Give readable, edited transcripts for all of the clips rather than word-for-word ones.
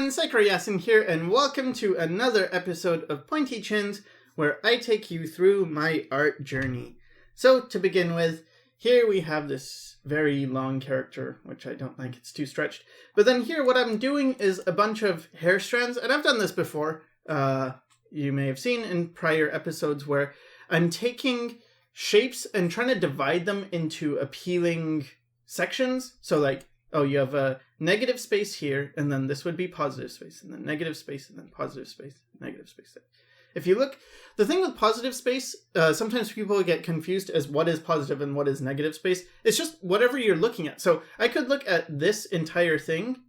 everyone, Yasin here, and welcome to another episode of Pointy Chins, where I take you through my art journey. So, to begin with, here we have this very long character, which I don't like, it's too stretched. But then here, what I'm doing is a bunch of hair strands, and I've done this before, you may have seen in prior episodes, where I'm taking shapes and trying to divide them into appealing sections. So like, oh, you have a negative space here, and then this would be positive space, and then negative space, and then positive space, negative space. If you look, the thing with positive space, sometimes people get confused as what is positive and what is negative space. It's just whatever you're looking at. So I could look at this entire thing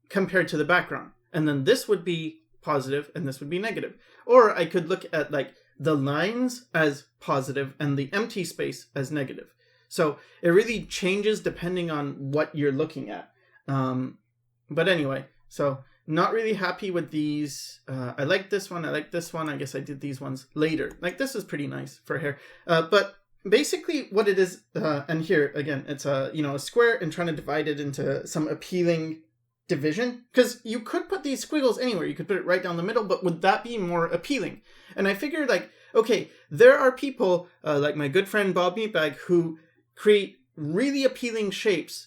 compared to the background, and then this would be positive, and this would be negative. Or I could look at like the lines as positive and the empty space as negative. So it really changes depending on what you're looking at. But anyway, so not really happy with these. I like this one. I like this one. I guess I did these ones later. Like this is pretty nice for hair. But basically what it is, and here again, it's a square and trying to divide it into some appealing division. Because you could put these squiggles anywhere. You could put it right down the middle, but would that be more appealing? And I figured like, okay, there are people like my good friend Bob Meatbag who create really appealing shapes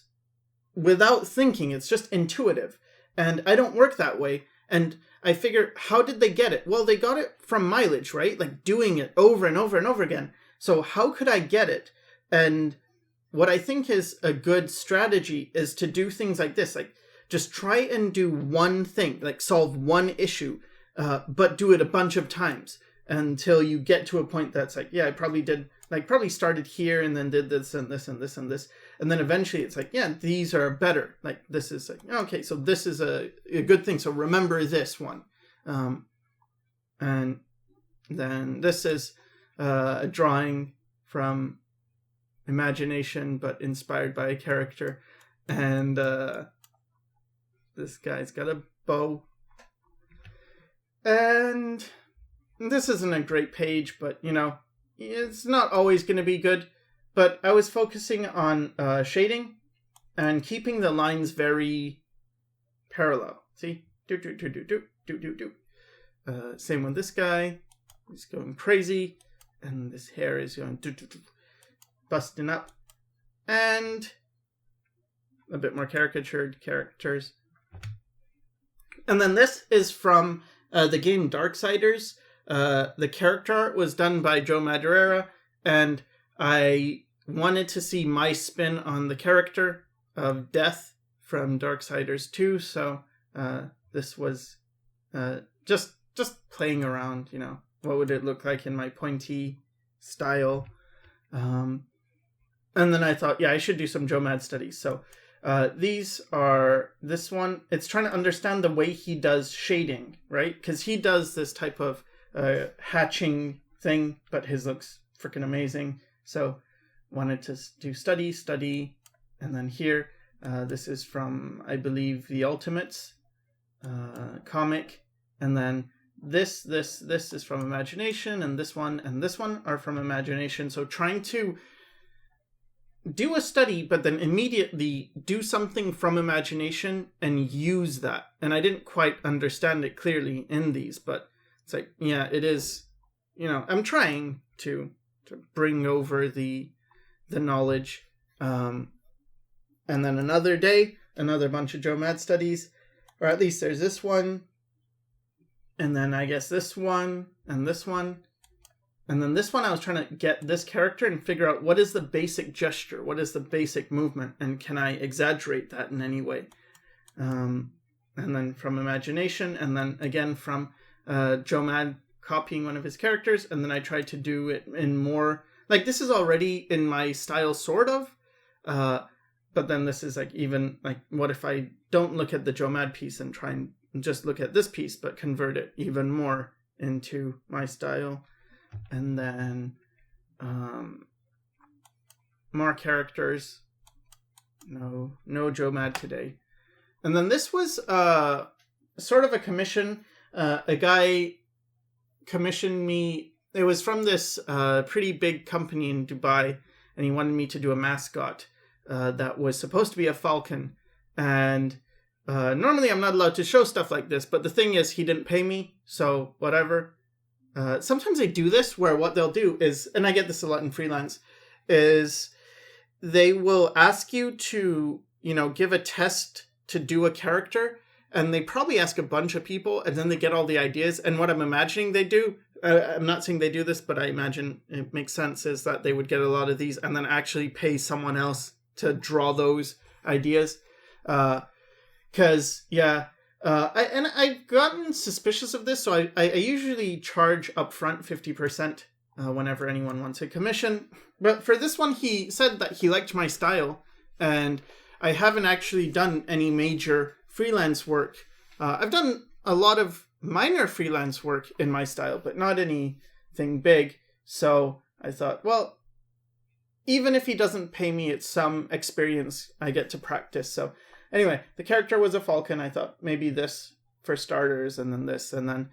without thinking. It's just intuitive. And I don't work that way. And I figure, how did they get it? Well, they got it from mileage, right? Like doing it over and over and over again. So how could I get it? And what I think is a good strategy is to do things like this. Like just try and do one thing, like solve one issue, but do it a bunch of times until you get to a point that's like, yeah, I probably started here and then did this and this and this and this. And then eventually it's like, yeah, these are better. Like this is like, okay, so this is a good thing. So remember this one. And then this is a drawing from imagination, but inspired by a character. And this guy's got a bow. And this isn't a great page, but it's not always going to be good. But I was focusing on shading and keeping the lines very parallel. See? Same with this guy. He's going crazy. And this hair is going busting up. And a bit more caricatured characters. And then this is from the game Darksiders. The character art was done by Joe Madureira, and I wanted to see my spin on the character of Death from Darksiders 2, so this was just playing around, what would it look like in my pointy style. And then I thought, yeah, I should do some Joe Mad studies. So these are, this one, it's trying to understand the way he does shading, right? Because he does this type of hatching thing, but his looks freaking amazing. So wanted to do study, and then here, this is from, I believe, the Ultimates comic, and then this is from Imagination, and this one are from Imagination. So trying to do a study, but then immediately do something from Imagination and use that. And I didn't quite understand it clearly in these, but it's like, yeah, it is, I'm trying to bring over the knowledge. And then another day, another bunch of Joe Mad studies, or at least there's this one, and then I guess this one, and this one, and then this one I was trying to get this character and figure out what is the basic gesture, what is the basic movement, and can I exaggerate that in any way? And then from Imagination, and then again from Joe Mad copying one of his characters, and then I tried to do it in more, like this is already in my style sort of, but then this is like even like, what if I don't look at the Joe Mad piece and try and just look at this piece, but convert it even more into my style. And then more characters. No Joe Mad today. And then this was sort of a commission. A guy commissioned me. It was from this pretty big company in Dubai, and he wanted me to do a mascot that was supposed to be a falcon. And Normally I'm not allowed to show stuff like this, but the thing is he didn't pay me, so whatever. Sometimes they do this where what they'll do is, and I get this a lot in freelance, is they will ask you to, give a test to do a character, and they probably ask a bunch of people, and then they get all the ideas. And what I'm imagining they do, I'm not saying they do this, but I imagine it makes sense, is that they would get a lot of these and then actually pay someone else to draw those ideas. Because, I've gotten suspicious of this, so I usually charge upfront 50% whenever anyone wants a commission. But for this one, he said that he liked my style, and I haven't actually done any major freelance work. I've done a lot of minor freelance work in my style, but not anything big. So I thought, well, even if he doesn't pay me, it's some experience I get to practice. So anyway, the character was a Falcon. I thought maybe this for starters, and then this, and then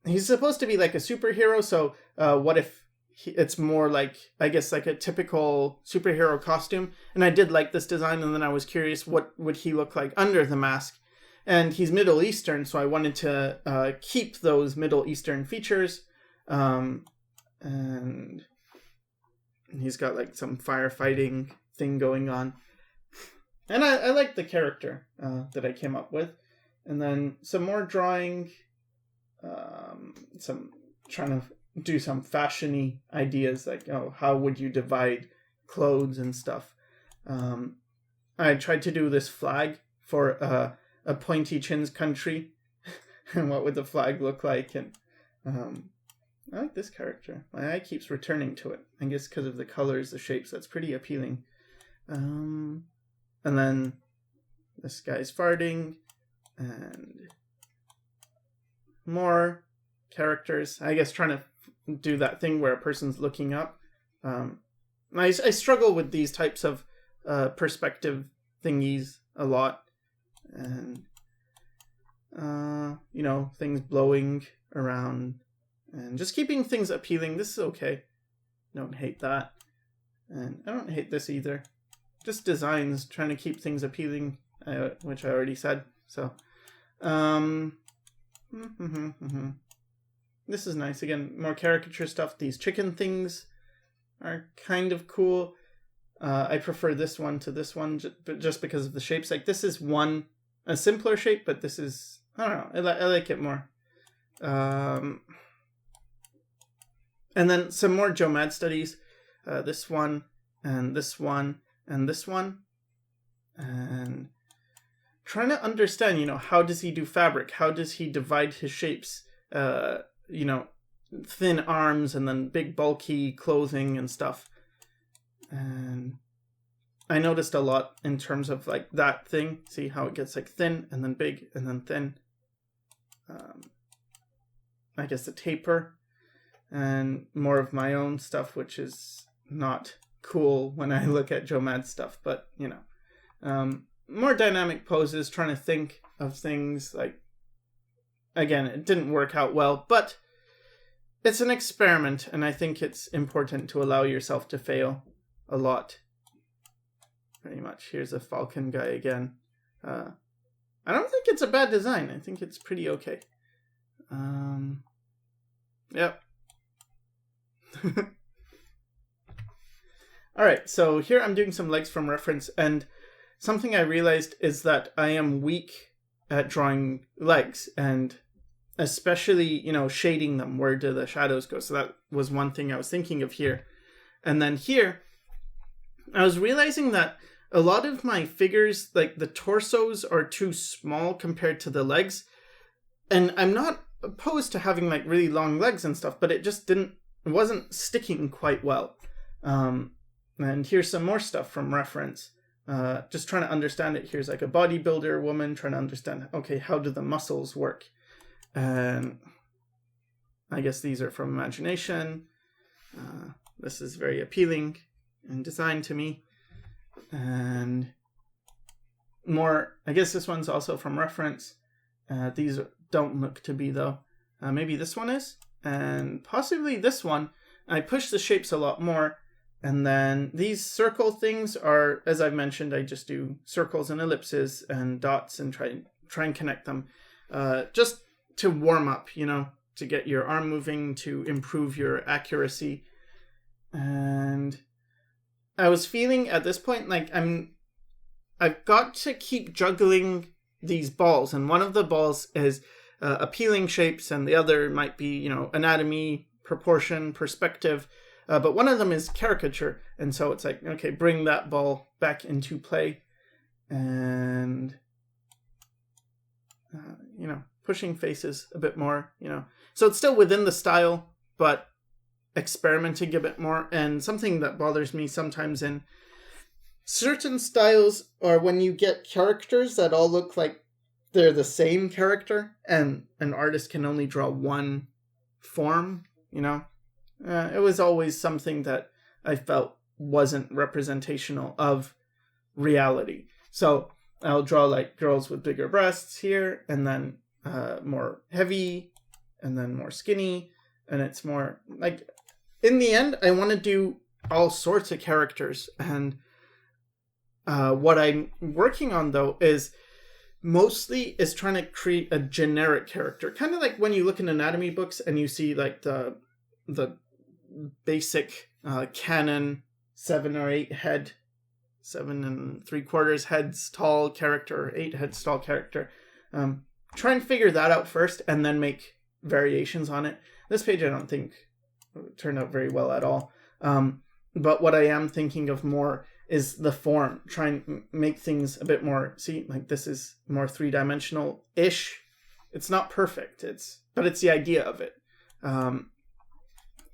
he's supposed to be like a superhero. So what if it's more like, I guess, like a typical superhero costume? And I did like this design, and then I was curious what would he look like under the mask. And he's Middle Eastern, so I wanted to keep those Middle Eastern features. And he's got like some firefighting thing going on. And I like the character that I came up with. And then some more drawing, trying to do some fashion-y ideas, like, how would you divide clothes and stuff. I tried to do this flag for a Pointy Chins country, and what would the flag look like. And I like this character. My eye keeps returning to it. I guess because of the colors, the shapes, that's pretty appealing. And then this guy's farting, and more characters. I guess trying to do that thing where a person's looking up. I struggle with these types of perspective thingies a lot. And, things blowing around. And just keeping things appealing. This is okay. Don't hate that. And I don't hate this either. Just designs, trying to keep things appealing, which I already said. So, this is nice. Again, more caricature stuff. These chicken things are kind of cool. I prefer this one to this one, just because of the shapes. Like, this is a simpler shape, but this is, I don't know, I like it more. And then some more Joe Mad studies. This one, and this one, and this one. And trying to understand, how does he do fabric? How does he divide his shapes? Thin arms and then big bulky clothing and stuff. And I noticed a lot in terms of like that thing. See how it gets like thin and then big and then thin. I guess the taper. And more of my own stuff, which is not cool when I look at Joe Mad stuff. But, more dynamic poses, trying to think of things like, again, it didn't work out well, but it's an experiment, and I think it's important to allow yourself to fail a lot. Pretty much. Here's a Falcon guy again. I don't think it's a bad design. I think it's pretty okay. Yep. Alright, so here I'm doing some legs from reference, and something I realized is that I am weak at drawing legs, and especially, shading them. Where do the shadows go? So that was one thing I was thinking of here. And then here, I was realizing that a lot of my figures, like the torsos, are too small compared to the legs. And I'm not opposed to having like really long legs and stuff, but it wasn't sticking quite well. And here's some more stuff from reference. Just trying to understand it. Here's like a bodybuilder woman trying to understand, okay, how do the muscles work? And I guess these are from imagination. This is very appealing in design to me. And more, I guess this one's also from reference. These don't look to be though. Maybe this one is, and possibly this one. I push the shapes a lot more, And then these circle things are, as I've mentioned, I just do circles and ellipses and dots and try and connect them just to warm up, to get your arm moving, to improve your accuracy. And I was feeling at this point like I've got to keep juggling these balls, and one of the balls is appealing shapes, and the other might be, anatomy, proportion, perspective. But one of them is caricature, and so it's like, okay, bring that ball back into play, and pushing faces a bit more, So it's still within the style, but experimenting a bit more. And something that bothers me sometimes in certain styles are when you get characters that all look like they're the same character, and an artist can only draw one form, It was always something that I felt wasn't representational of reality. So I'll draw like girls with bigger breasts here, and then more heavy, and then more skinny, and it's more like, in the end, I want to do all sorts of characters. And what I'm working on, though, is trying to create a generic character. Kind of like when you look in anatomy books and you see like the basic canon 7 or 8 head, 7 3/4 heads tall character, 8 heads tall character. Try and figure that out first and then make variations on it. This page I don't think turned out very well at all. But what I am thinking of more is the form. Try and make things a bit more, like this is more 3-dimensional-ish. It's not perfect, but it's the idea of it.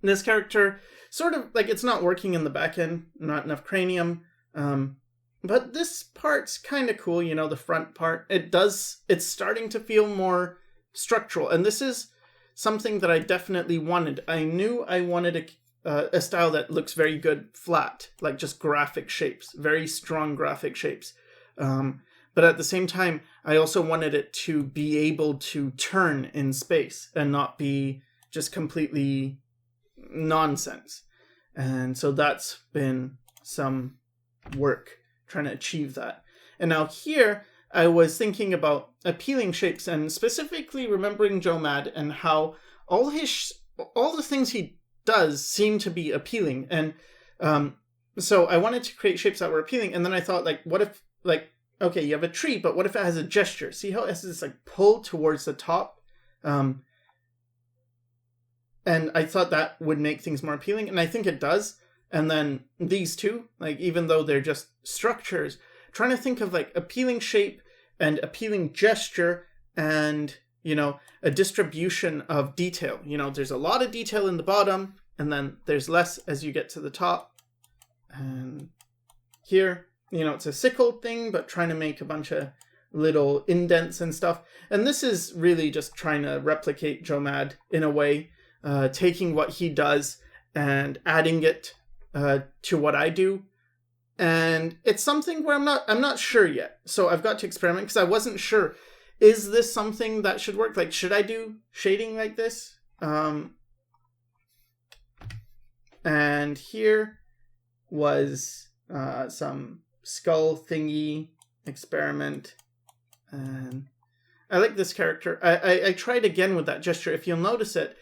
This character, sort of, like, it's not working in the back end, not enough cranium. But this part's kind of cool, the front part. It's starting to feel more structural. And this is something that I definitely wanted. I knew I wanted a style that looks very good flat, like just graphic shapes, very strong graphic shapes. But at the same time, I also wanted it to be able to turn in space and not be just completely nonsense. And so that's been some work trying to achieve that. And now here, I was thinking about appealing shapes and specifically remembering Joe Mad and how all the things he does seem to be appealing. And so I wanted to create shapes that were appealing. And then I thought, like, what if, like, okay, you have a tree, but what if it has a gesture? See how it has this like pull towards the top? And I thought that would make things more appealing. And I think it does. And then these two, like, even though they're just structures, trying to think of like appealing shape and appealing gesture and, a distribution of detail. There's a lot of detail in the bottom, and then there's less as you get to the top. And here, it's a sickle thing, but trying to make a bunch of little indents and stuff. And this is really just trying to replicate Joe Mad in a way, taking what he does and adding it to what I do. And it's something where I'm not sure yet. So I've got to experiment because I wasn't sure. Is this something that should work? Like, should I do shading like this? And here was some skull thingy experiment. And I like this character. I tried again with that gesture. If you'll notice it,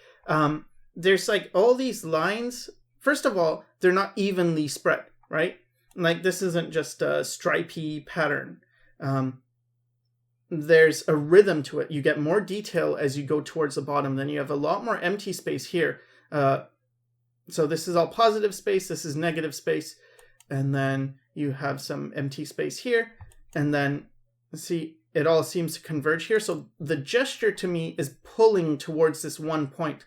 there's like all these lines. First of all, they're not evenly spread, right? Like, this isn't just a stripy pattern. There's a rhythm to it. You get more detail as you go towards the bottom. Then you have a lot more empty space here. So this is all positive space. This is negative space. And then you have some empty space here. And then, see, it all seems to converge here. So the gesture to me is pulling towards this one point.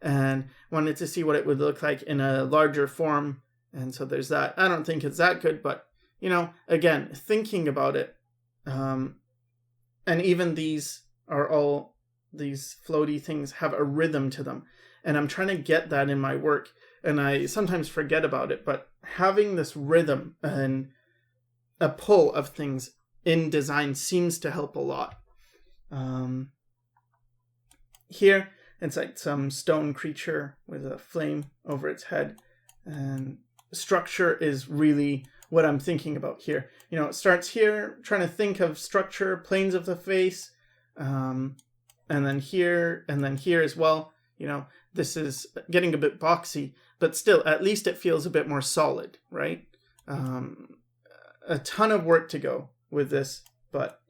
And wanted to see what it would look like in a larger form. And so there's that. I don't think it's that good, but, again, thinking about it. And even these floaty things have a rhythm to them. And I'm trying to get that in my work. And I sometimes forget about it, but having this rhythm and a pull of things in design seems to help a lot. Here, it's like some stone creature with a flame over its head. And structure is really what I'm thinking about here. It starts here, trying to think of structure, planes of the face, and then here as well. This is getting a bit boxy, but still, at least it feels a bit more solid, right? A ton of work to go with this, but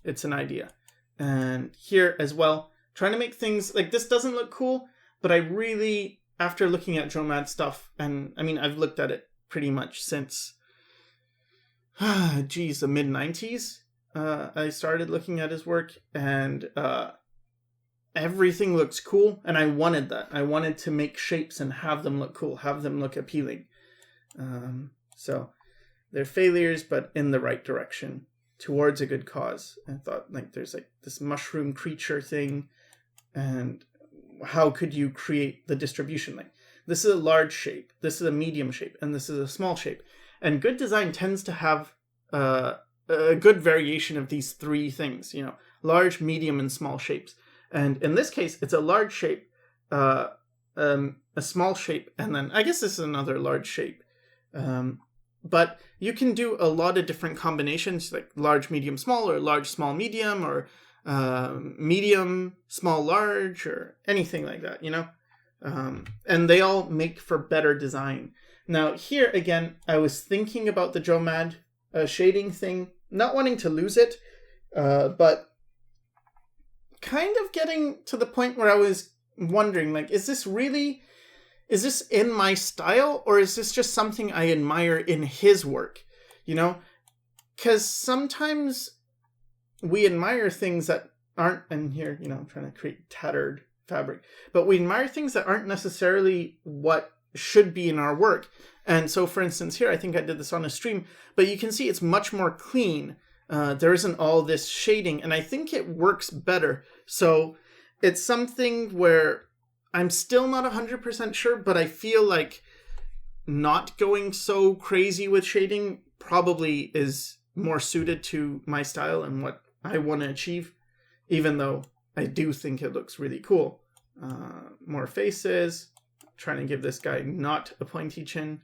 it's an idea. And here as well, trying to make things like this doesn't look cool, but I really, after looking at Jomad stuff, and I mean, I've looked at it pretty much since, the mid-90s, I started looking at his work, and everything looks cool, and I wanted that. I wanted to make shapes and have them look cool, have them look appealing. So they're failures, but in the right direction, towards a good cause. I thought, there's this mushroom creature thing, and how could you create the distribution? This is a large shape, this is a medium shape, and this is a small shape. And good design tends to have a good variation of these three things, large, medium, and small shapes. And in this case, it's a large shape, a small shape, and then I guess this is another large shape. But you can do a lot of different combinations, like large, medium, small, or large, small, medium, or medium, small, large, or anything like that, and they all make for better design. Now here again, I was thinking about the Jomad shading thing, not wanting to lose it, but kind of getting to the point where I was wondering, is this in my style, or is this just something I admire in his work? Because sometimes we admire things that aren't, and here, I'm trying to create tattered fabric, but we admire things that aren't necessarily what should be in our work. And so, for instance, here, I think I did this on a stream, but you can see it's much more clean. There isn't all this shading, and I think it works better. So it's something where I'm still not 100% sure, but I feel like not going so crazy with shading probably is more suited to my style and what I want to achieve, even though I do think it looks really cool. More faces, trying to give this guy not a pointy chin,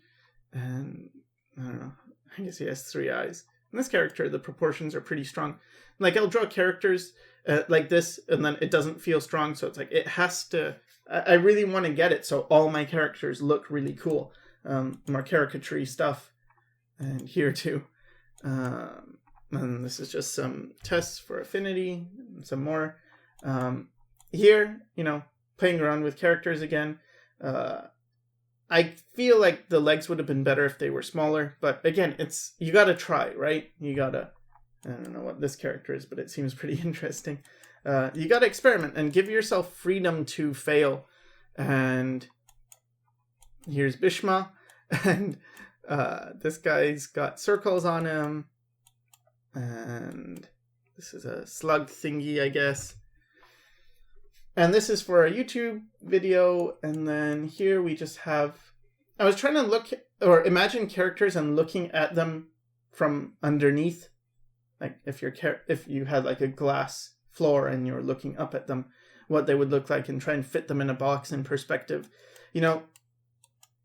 and I don't know, I guess he has 3 eyes. In this character, the proportions are pretty strong. I'll draw characters like this, and then it doesn't feel strong, so it's it has to... I really want to get it so all my characters look really cool. More caricature-y stuff. And here too. And this is just some tests for affinity, and some more. Here, playing around with characters again. I feel like the legs would have been better if they were smaller, but again, you gotta try, right? I don't know what this character is, but it seems pretty interesting. You gotta experiment and give yourself freedom to fail. And here's Bishma, and this guy's got circles on him, and this is a slug thingy, I guess. And this is for a YouTube video, and then here we just have... I was trying to look or imagine characters and looking at them from underneath. If you had a glass floor and you're looking up at them, what they would look like, and try and fit them in a box in perspective.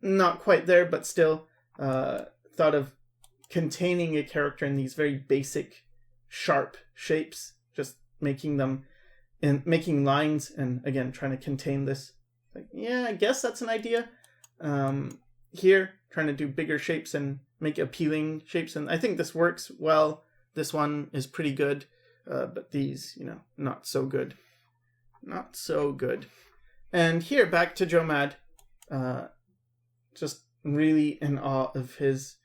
Not quite there, but still thought of containing a character in these very basic, sharp shapes, just making them... and making lines, and again, trying to contain this. I guess that's an idea. Here, trying to do bigger shapes and make appealing shapes, and I think this works well. This one is pretty good, but these, not so good. Not so good. And here, back to Jomad. Just really in awe of his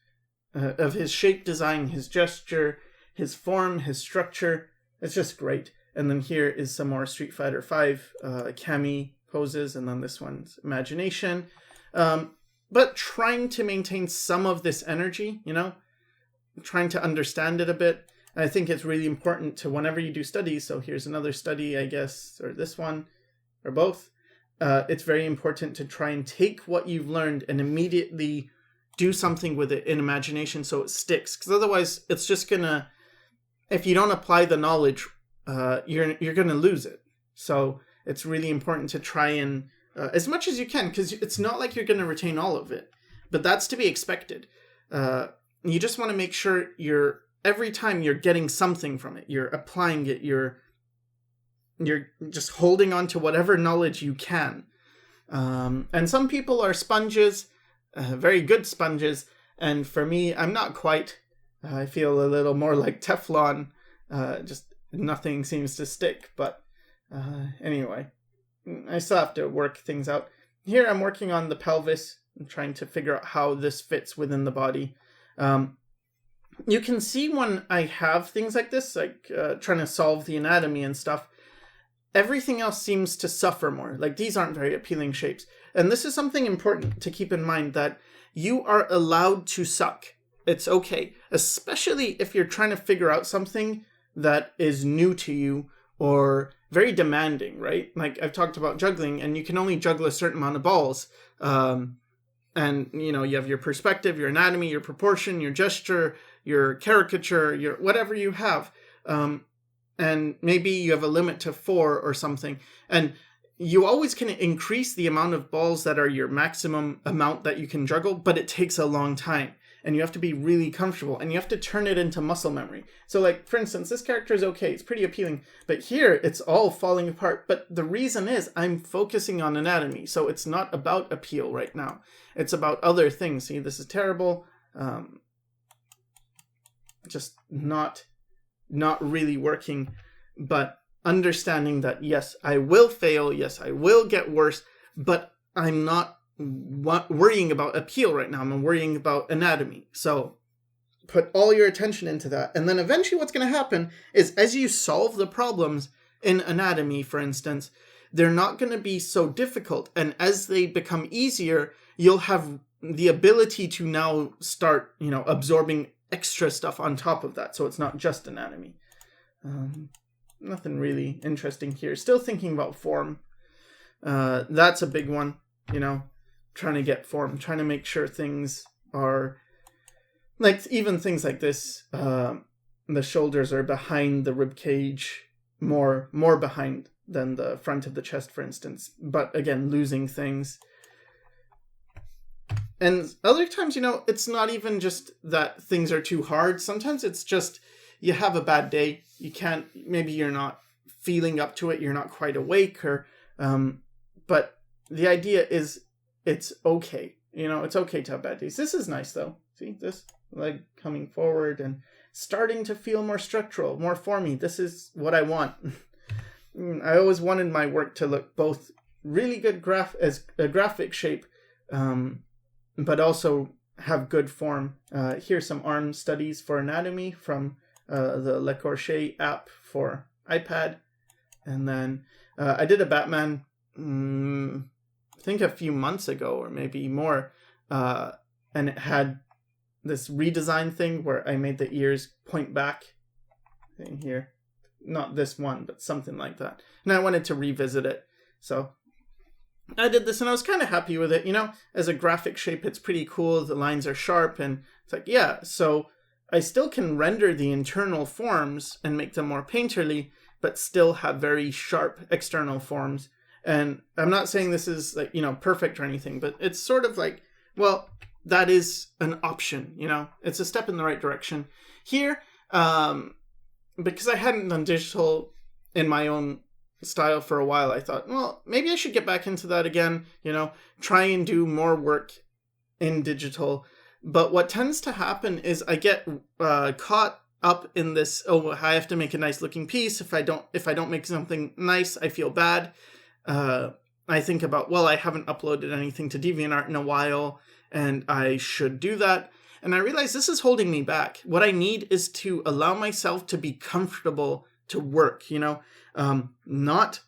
shape design, his gesture, his form, his structure. It's just great. And then here is some more Street Fighter V Kami poses, and then this one's imagination. But trying to maintain some of this energy, trying to understand it a bit. And I think it's really important to, whenever you do studies, so here's another study, I guess, or this one, or both. It's very important to try and take what you've learned and immediately do something with it in imagination so it sticks. Because otherwise, it's just gonna, if you don't apply the knowledge, you're going to lose it. So it's really important to try and, as much as you can, because it's not like you're going to retain all of it, but that's to be expected. You just want to make sure every time you're getting something from it, you're applying it, you're just holding on to whatever knowledge you can. And some people are sponges, very good sponges, and for me, I'm not quite. I feel a little more like Teflon, just nothing seems to stick, but anyway, I still have to work things out. Here I'm working on the pelvis, I'm trying to figure out how this fits within the body. You can see when I have things like this, like trying to solve the anatomy and stuff, everything else seems to suffer more. Like, these aren't very appealing shapes. And this is something important to keep in mind, that you are allowed to suck. It's okay. Especially if you're trying to figure out something that is new to you or very demanding, right? Like, I've talked about juggling, and you can only juggle a certain amount of balls. And, you have your perspective, your anatomy, your proportion, your gesture, your caricature, your whatever you have. And maybe you have a limit to 4 or something. And you always can increase the amount of balls that are your maximum amount that you can juggle, but it takes a long time. And you have to be really comfortable, and you have to turn it into muscle memory. So, like, for instance, this character is okay. It's pretty appealing. But here, it's all falling apart. But the reason is I'm focusing on anatomy. So it's not about appeal right now. It's about other things. See, this is terrible. Just not really working. But understanding that, yes, I will fail. Yes, I will get worse. But I'm not worrying about appeal right now. I'm worrying about anatomy. So put all your attention into that. And then eventually what's going to happen is, as you solve the problems in anatomy, for instance, they're not going to be so difficult. And as they become easier, you'll have the ability to now start, absorbing extra stuff on top of that. So it's not just anatomy. Nothing really interesting here. Still thinking about form. That's a big one, trying to get form, trying to make sure things are, like, even things like this, the shoulders are behind the rib cage, more behind than the front of the chest, for instance. But again, losing things. And other times, it's not even just that things are too hard. Sometimes it's just you have a bad day. Maybe you're not feeling up to it. You're not quite awake, but the idea is, it's okay. It's okay to have bad days. This is nice, though. See, this leg coming forward and starting to feel more structural, more formy. This is what I want. I always wanted my work to look both really good as a graphic shape, but also have good form. Here's some arm studies for anatomy from the Le Corset app for iPad. And then I did a Batman, I think a few months ago or maybe more, and it had this redesign thing where I made the ears point back in here. Not this one, but something like that. And I wanted to revisit it. So I did this, and I was kind of happy with it. As a graphic shape, it's pretty cool. The lines are sharp, and it's like, yeah, so I still can render the internal forms and make them more painterly, but still have very sharp external forms. And I'm not saying this is, like, perfect or anything, but it's sort of like, well, that is an option, It's a step in the right direction. Here, because I hadn't done digital in my own style for a while, I thought, well, maybe I should get back into that again, try and do more work in digital. But what tends to happen is I get caught up in this, I have to make a nice looking piece. If I don't make something nice, I feel bad. I think about, well, I haven't uploaded anything to DeviantArt in a while, and I should do that. And I realize this is holding me back. What I need is to allow myself to be comfortable to work, not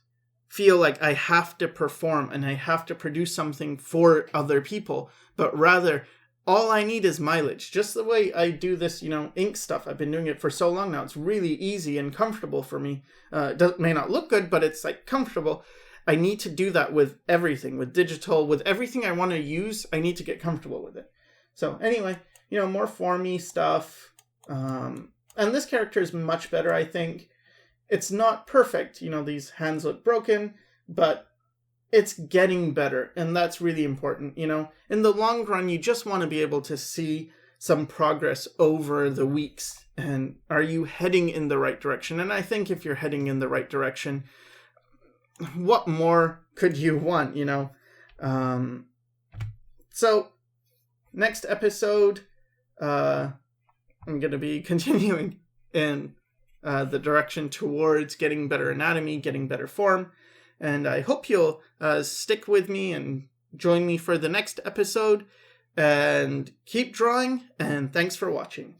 feel like I have to perform and I have to produce something for other people, but rather all I need is mileage. Just the way I do this, ink stuff. I've been doing it for so long now. It's really easy and comfortable for me. It may not look good, but it's like comfortable. I need to do that with everything, with digital, with everything I want to use. I need to get comfortable with it. So anyway, more formy stuff. And this character is much better, I think. It's not perfect. These hands look broken, but it's getting better, and that's really important. You know, in the long run, you just want to be able to see some progress over the weeks. And are you heading in the right direction? And I think if you're heading in the right direction, what more could you want, you know? So, next episode, I'm going to be continuing in the direction towards getting better anatomy, getting better form. And I hope you'll stick with me and join me for the next episode. And keep drawing, and thanks for watching.